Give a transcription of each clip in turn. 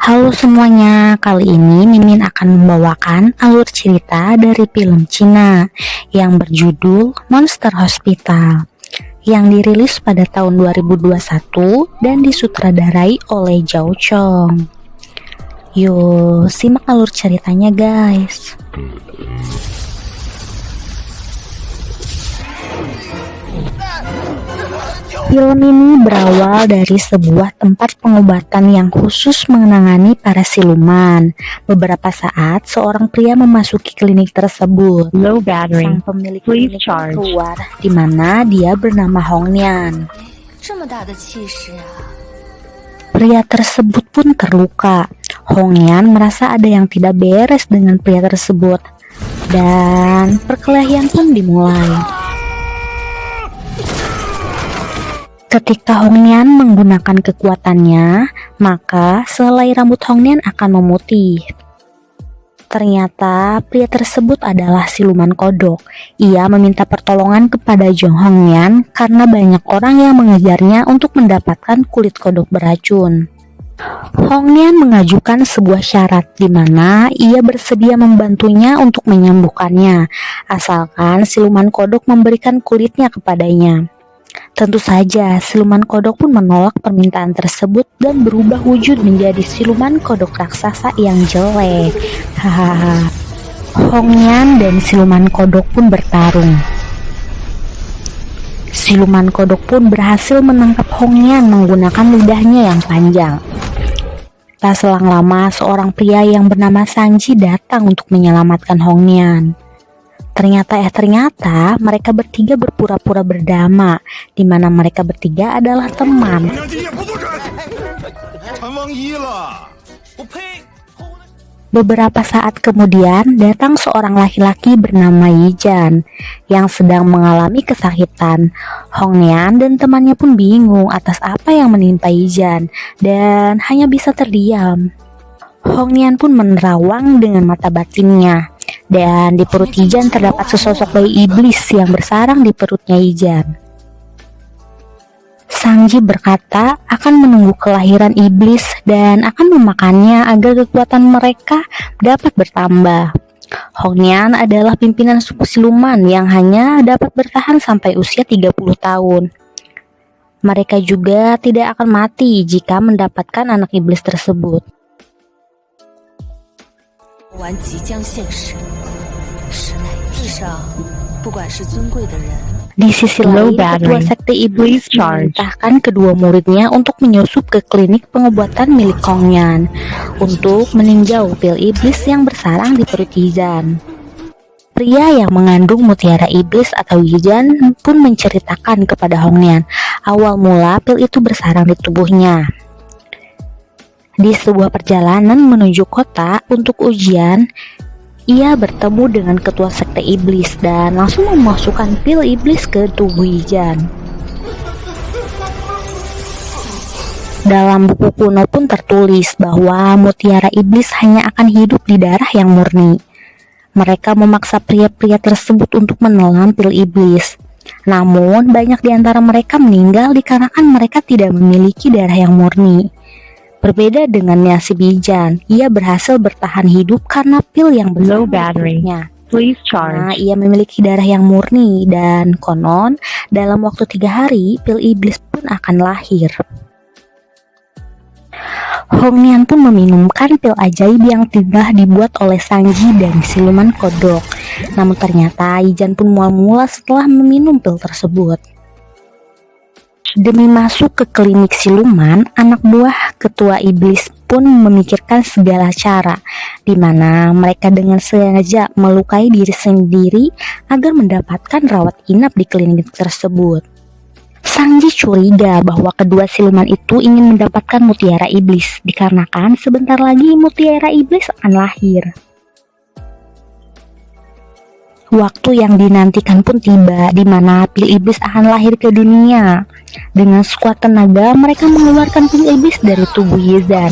Halo semuanya, kali ini Mimin akan membawakan alur cerita dari film Cina yang berjudul Monster Hospital yang dirilis pada tahun 2021 dan disutradarai oleh Zhao Chong. Yuk, simak alur ceritanya guys. Film ini berawal dari sebuah tempat pengobatan yang khusus menangani para siluman. Beberapa saat, seorang pria memasuki klinik tersebut. Low battery. Sang pemilik Please klinik charge. keluar, di mana dia bernama Hong Nian. Pria tersebut pun terluka. Hong Nian merasa ada yang tidak beres dengan pria tersebut, dan perkelahian pun dimulai. Ketika Hong Nian menggunakan kekuatannya, maka selai rambut Hong Nian akan memutih. Ternyata pria tersebut adalah siluman kodok. Ia meminta pertolongan kepada Zhong Hong Nian karena banyak orang yang mengejarnya untuk mendapatkan kulit kodok beracun. Hong Nian mengajukan sebuah syarat di mana ia bersedia membantunya untuk menyembuhkannya, asalkan siluman kodok memberikan kulitnya kepadanya. Tentu saja, siluman kodok pun menolak permintaan tersebut dan berubah wujud menjadi siluman kodok raksasa yang jelek. Hahaha. Hong Nian dan siluman kodok pun bertarung. Siluman kodok pun berhasil menangkap Hong Nian menggunakan lidahnya yang panjang. Tak selang lama, seorang pria yang bernama Sanji datang untuk menyelamatkan Hong Nian. Ternyata mereka bertiga berpura-pura berdamai, di mana mereka bertiga adalah teman. Beberapa saat kemudian datang seorang laki-laki bernama Yijan yang sedang mengalami kesakitan. Hong Nian dan temannya pun bingung atas apa yang menimpa Yijan dan hanya bisa terdiam. Hong Nian pun menerawang dengan mata batinnya. Dan di perut Yijan terdapat sesosok bayi iblis yang bersarang di perutnya Yijan. Sanji berkata akan menunggu kelahiran iblis dan akan memakannya agar kekuatan mereka dapat bertambah. Hong Nian adalah pimpinan suku siluman yang hanya dapat bertahan sampai usia 30 tahun. Mereka juga tidak akan mati jika mendapatkan anak iblis tersebut. Di sisi lain, ketua sekte iblis memerintahkan kedua muridnya untuk menyusup ke klinik pengobatan milik Hong Nian untuk meninjau pil iblis yang bersarang di perut Yijan. Pria yang mengandung mutiara iblis atau Yijan pun menceritakan kepada Hong Nian awal mula pil itu bersarang di tubuhnya. Di sebuah perjalanan menuju kota untuk ujian, ia bertemu dengan ketua sekte iblis dan langsung memasukkan pil iblis ke tubuh Yijan. Dalam buku kuno pun tertulis bahwa mutiara iblis hanya akan hidup di darah yang murni. Mereka memaksa pria-pria tersebut untuk menelan pil iblis. Namun banyak di antara mereka meninggal dikarenakan mereka tidak memiliki darah yang murni. Berbeda dengan nasib Yijan, ia berhasil bertahan hidup karena pil yang bersarang. Nah, ia memiliki darah yang murni dan konon dalam waktu 3 hari pil iblis pun akan lahir. Hong Nian pun meminumkan pil ajaib yang telah dibuat oleh Sanji dan siluman kodok. Namun ternyata Yijan pun mual-mual setelah meminum pil tersebut. Demi masuk ke klinik siluman, anak buah ketua iblis pun memikirkan segala cara, di mana mereka dengan sengaja melukai diri sendiri agar mendapatkan rawat inap di klinik tersebut. Sanji curiga bahwa kedua siluman itu ingin mendapatkan mutiara iblis, dikarenakan sebentar lagi mutiara iblis akan lahir. Waktu yang dinantikan pun tiba, di mana pil iblis akan lahir ke dunia. Dengan sekuat tenaga, mereka mengeluarkan pil iblis dari tubuh Yijan.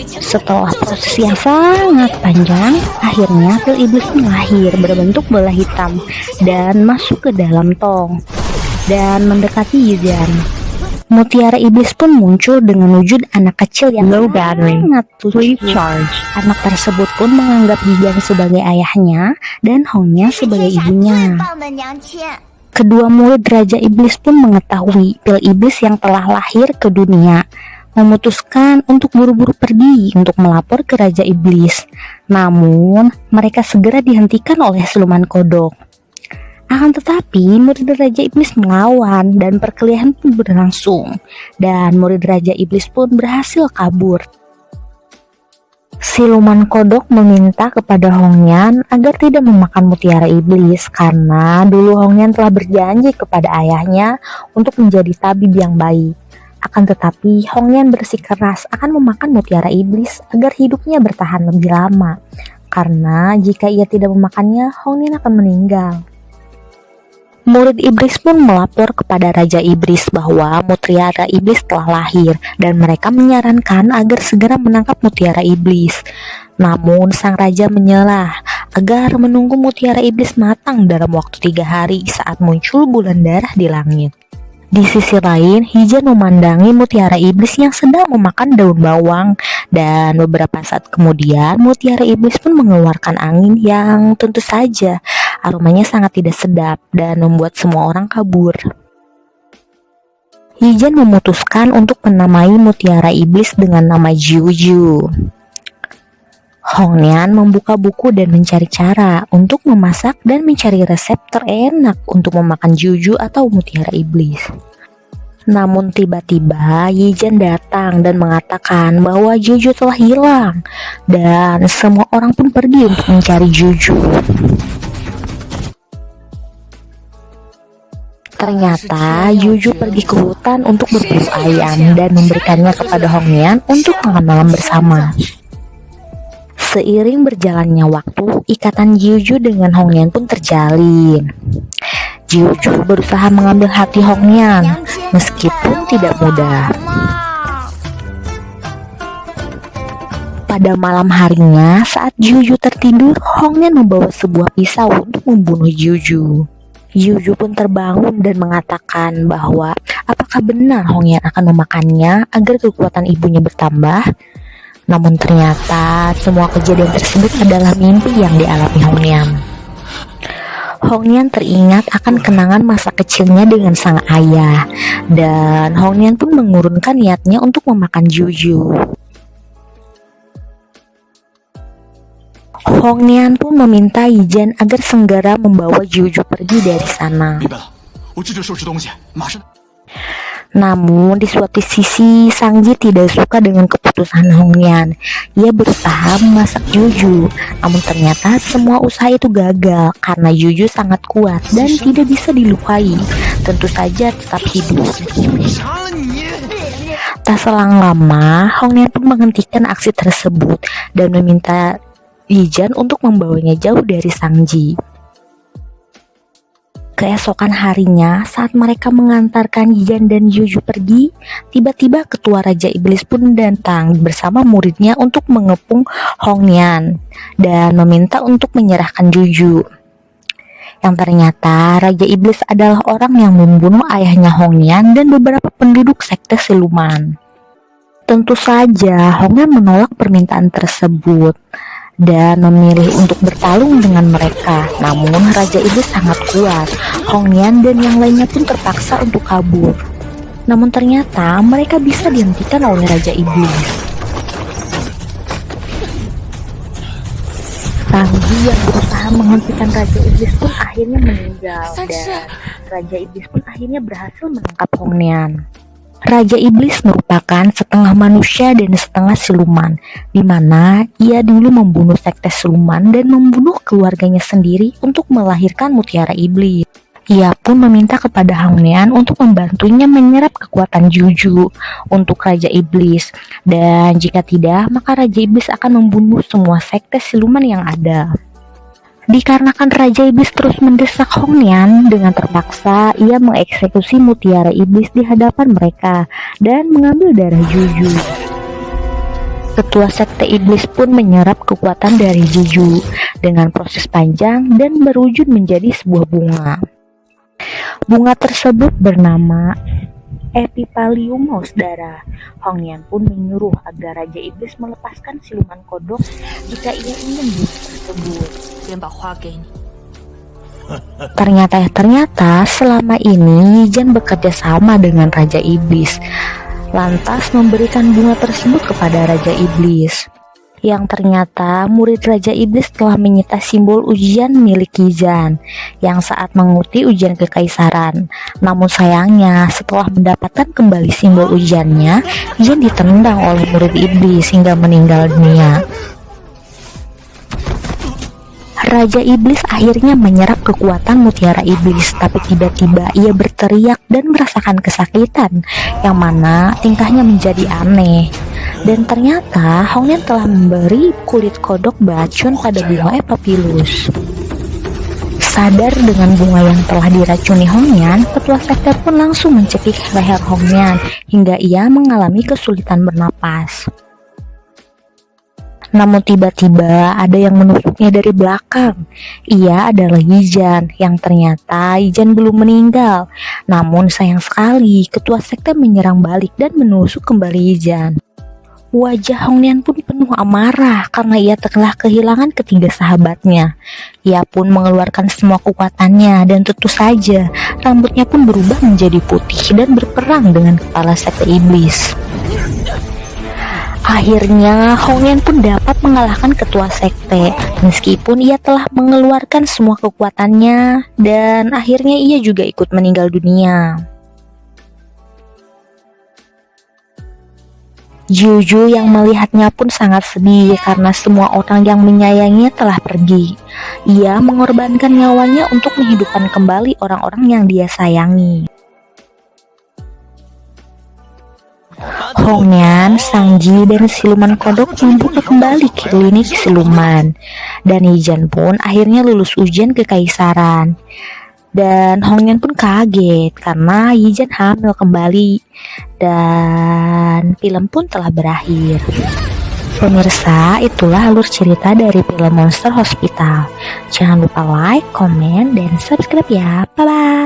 Setelah proses yang sangat panjang, akhirnya pil iblis pun lahir berbentuk bola hitam dan masuk ke dalam tong dan mendekati Yijan. Mutiara iblis pun muncul dengan wujud anak kecil yang Low battery. sangat Please lucu. charge. Anak tersebut pun menganggap Yijan sebagai ayahnya dan Hongnian 是 sebagai 天下最 ibunya. 棒的娘亲。 Kedua murid Raja Iblis pun mengetahui pil iblis yang telah lahir ke dunia, memutuskan untuk buru-buru pergi untuk melapor ke Raja Iblis. Namun, mereka segera dihentikan oleh siluman kodok. Akan tetapi, murid Raja Iblis melawan dan perkelahian pun berlangsung, dan murid Raja Iblis pun berhasil kabur. Siluman kodok meminta kepada Hongnian agar tidak memakan mutiara iblis karena dulu Hongnian telah berjanji kepada ayahnya untuk menjadi tabib yang baik. Akan tetapi Hongnian bersikeras akan memakan mutiara iblis agar hidupnya bertahan lebih lama. Karena jika ia tidak memakannya, Hongnian akan meninggal. Murid iblis pun melapor kepada Raja Iblis bahwa mutiara iblis telah lahir dan mereka menyarankan agar segera menangkap mutiara iblis. Namun sang raja menyalah agar menunggu mutiara iblis matang dalam waktu 3 hari saat muncul bulan darah di langit. Di sisi lain, Yijan memandangi mutiara iblis yang sedang memakan daun bawang dan beberapa saat kemudian mutiara iblis pun mengeluarkan angin yang tentu saja aromanya sangat tidak sedap dan membuat semua orang kabur. Yijan memutuskan untuk menamai mutiara iblis dengan nama Juju. Hongnian membuka buku dan mencari cara untuk memasak dan mencari resep terenak untuk memakan Juju atau mutiara iblis. Namun tiba-tiba Yijan datang dan mengatakan bahwa Juju telah hilang dan semua orang pun pergi untuk mencari Juju. Ternyata Juju pergi ke hutan untuk berburu ayam dan memberikannya kepada Hongnian untuk makan malam bersama. Seiring berjalannya waktu, ikatan Juju dengan Hongnian pun terjalin. Juju berusaha mengambil hati Hongnian meskipun tidak mudah. Pada malam harinya, saat Juju tertidur, Hongnian membawa sebuah pisau untuk membunuh Juju. Juju pun terbangun dan mengatakan bahwa apakah benar Hongnian akan memakannya agar kekuatan ibunya bertambah. Namun ternyata semua kejadian tersebut adalah mimpi yang dialami Hongnian. Hongnian teringat akan kenangan masa kecilnya dengan sang ayah, dan Hongnian pun mengurunkan niatnya untuk memakan Juju. Hongnian pun meminta Yijan agar segera membawa Juju pergi dari sana. Namun di suatu sisi Sangji tidak suka dengan keputusan Hongnian. Ia berusaha memasak Juju, namun ternyata semua usaha itu gagal karena Juju sangat kuat dan tidak bisa dilukai. Tentu saja tetap hidup. Tak selang lama, Hongnian pun menghentikan aksi tersebut dan meminta Yijan untuk membawanya jauh dari Sangji. Keesokan harinya, saat mereka mengantarkan Yijan dan Juju pergi, tiba-tiba ketua Raja Iblis pun datang bersama muridnya untuk mengepung Hongnian dan meminta untuk menyerahkan Juju. Yang ternyata Raja Iblis adalah orang yang membunuh ayahnya Hongnian dan beberapa penduduk sekte siluman. Tentu saja Hongnian menolak permintaan tersebut dan memilih untuk bertarung dengan mereka. Namun Raja Iblis sangat kuat. Hongnian dan yang lainnya pun terpaksa untuk kabur. Namun ternyata mereka bisa dihentikan oleh Raja Iblis. Sangji yang berusaha menghentikan Raja Iblis pun akhirnya meninggal dan Raja Iblis pun akhirnya berhasil menangkap Hongnian. Raja Iblis merupakan setengah manusia dan setengah siluman, di mana ia dulu membunuh sekte siluman dan membunuh keluarganya sendiri untuk melahirkan mutiara iblis. Ia pun meminta kepada Hongnian untuk membantunya menyerap kekuatan Juju untuk Raja Iblis, dan jika tidak, maka Raja Iblis akan membunuh semua sekte siluman yang ada. Dikarenakan Raja Iblis terus mendesak Hongnian, dengan terpaksa ia mengeksekusi mutiara iblis di hadapan mereka dan mengambil darah Juju. Ketua sekte iblis pun menyerap kekuatan dari Juju dengan proses panjang dan berwujud menjadi sebuah bunga. Bunga tersebut bernama epipaliumos darah. Hongyan pun menyuruh agar Raja Iblis melepaskan siluman kodok jika ia ingin bunga tersebut. Ternyata selama ini Yijan bekerja sama dengan Raja Iblis, lantas memberikan bunga tersebut kepada Raja Iblis. Yang ternyata murid Raja Iblis telah menyita simbol ujian milik Yijan yang saat mengikuti ujian kekaisaran. Namun sayangnya setelah mendapatkan kembali simbol ujiannya, Yijan ditendang oleh murid Iblis hingga meninggal dunia. Raja Iblis akhirnya menyerap kekuatan mutiara iblis, tapi tiba-tiba ia berteriak dan merasakan kesakitan, yang mana tingkahnya menjadi aneh. Dan ternyata Hongyan telah memberi kulit kodok beracun pada bunga Epapillus. Sadar dengan bunga yang telah diracuni Hongyan, ketua sekte pun langsung mencekik leher Hongyan hingga ia mengalami kesulitan bernapas. Namun tiba-tiba ada yang menusuknya dari belakang. Ia adalah Yijan, yang ternyata Yijan belum meninggal. Namun sayang sekali, ketua sekte menyerang balik dan menusuk kembali Yijan. Wajah Hongyan pun penuh amarah karena ia telah kehilangan ketiga sahabatnya. Ia pun mengeluarkan semua kekuatannya dan tentu saja rambutnya pun berubah menjadi putih dan berperang dengan kepala sekte iblis. Akhirnya Hongyan pun dapat mengalahkan ketua sekte meskipun ia telah mengeluarkan semua kekuatannya, dan akhirnya ia juga ikut meninggal dunia. Juju yang melihatnya pun sangat sedih karena semua orang yang menyayanginya telah pergi. Ia mengorbankan nyawanya untuk menghidupkan kembali orang-orang yang dia sayangi. Hongyan, Sangji, dan siluman kodok membuka kembali klinik siluman, dan Yijan pun akhirnya lulus ujian kekaisaran. Dan Hongyan pun kaget karena Yijan hamil kembali, dan film pun telah berakhir. Pemirsa, itulah alur cerita dari film Monster Hospital. Jangan lupa like, komen, dan subscribe ya. Bye-bye.